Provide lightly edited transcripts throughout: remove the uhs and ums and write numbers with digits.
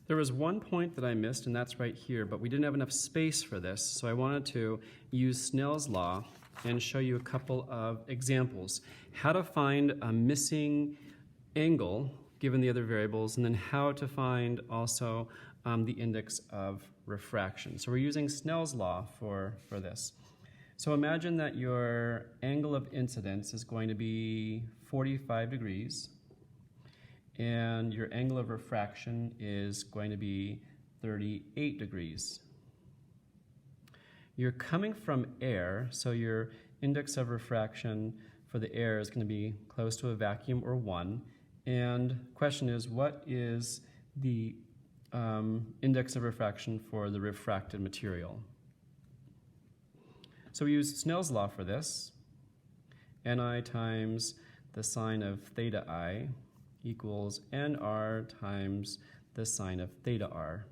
There was one point that I missed, and that's right here, but we didn't have enough space for this, so I wanted to use Snell's law and show you a couple of examples. How to find a missing angle given the other variables, and then how to find also the index of refraction. So we're using Snell's law for this. So imagine that your angle of incidence is going to be 45 degrees, and your angle of refraction is going to be 38 degrees. You're coming from air, so your index of refraction for the air is going to be close to a vacuum or 1. And the question is, what is the index of refraction for the refracted material? So we use Snell's law for this. Ni times the sine of theta I equals nr times the sine of theta r.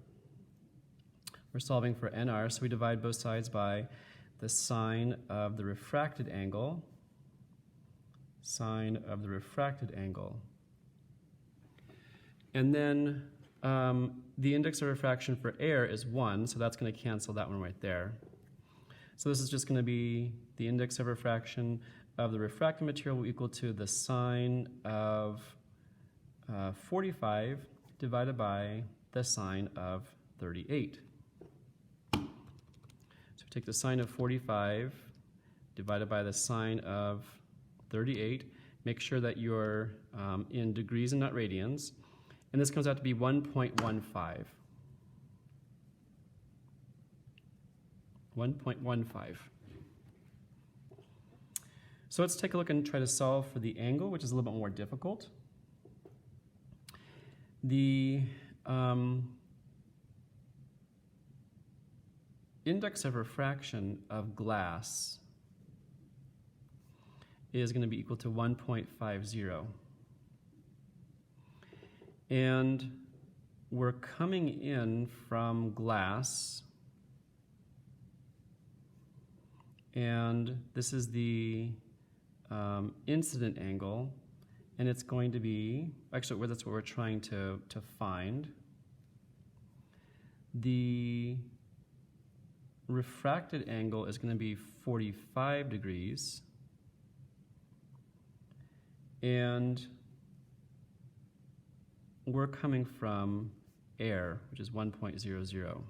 We're solving for nr, so we divide both sides by the sine of the refracted angle, sine of the refracted angle. And then the index of refraction for air is 1, so that's going to cancel that one right there. So this is just going to be the index of refraction of the refracted material will equal to the sine of 45 divided by the sine of 38. So we take the sine of 45 divided by the sine of 38. Make sure that you're in degrees and not radians. And this comes out to be 1.15. 1.15. So let's take a look and try to solve for the angle, which is a little bit more difficult. The index of refraction of glass is going to be equal to 1.50. And we're coming in from glass, and this is the incident angle, and it's going to be, actually that's what we're trying to find. The refracted angle is going to be 45 degrees, and we're coming from air, which is 1.00.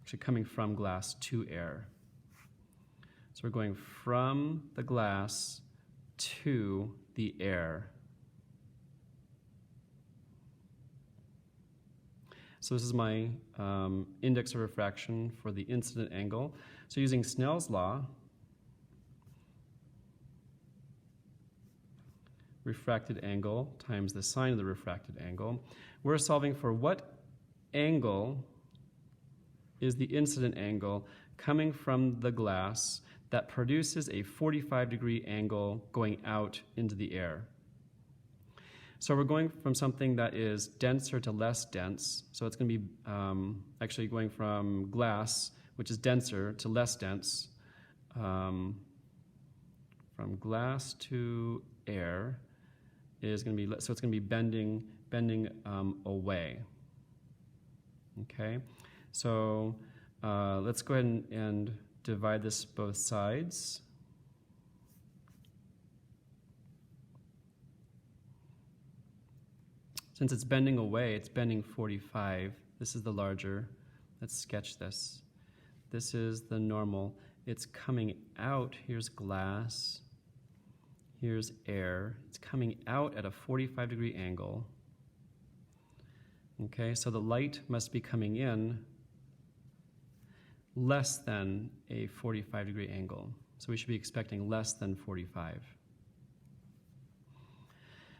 Actually coming from glass to air. So we're going from the glass to the air. So this is my index of refraction for the incident angle. So using Snell's law, refracted angle times the sine of the refracted angle, we're solving for what angle is the incident angle coming from the glass that produces a 45-degree angle going out into the air. So we're going from something that is denser to less dense. So it's going to be actually going from glass, which is denser, to less dense. From glass to air is going to be, so it's going to be bending away. Okay, so let's go ahead and divide this both sides. Since it's bending away, it's bending 45. This is the larger. Let's sketch this. This is the normal. It's coming out. Here's glass. Here's air. It's coming out at a 45-degree angle. Okay, so the light must be coming in less than a 45-degree angle. So we should be expecting less than 45.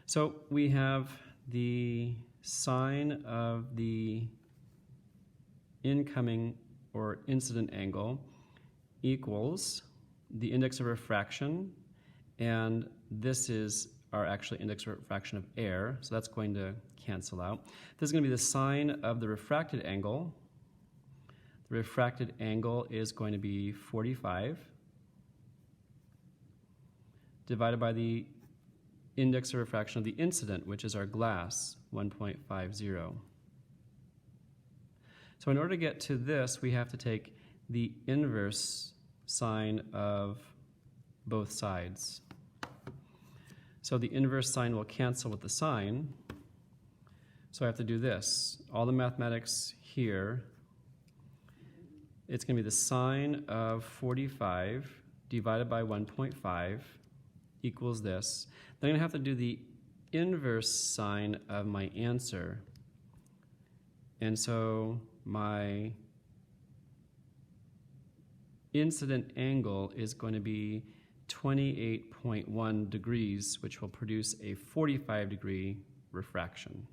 So we have the sine of the incoming or incident angle equals the index of refraction, and this is our actual index of refraction of air, so that's going to cancel out. This is going to be the sine of the refracted angle. The refracted angle is going to be 45 divided by the index of refraction of the incident, which is our glass, 1.50. So in order to get to this, we have to take the inverse sine of both sides. So the inverse sine will cancel with the sine. So I have to do this. All the mathematics here, it's going to be the sine of 45 divided by 1.5 equals this. Then I'm going to have to do the inverse sine of my answer. And so my incident angle is going to be 28.1 degrees, which will produce a 45-degree refraction.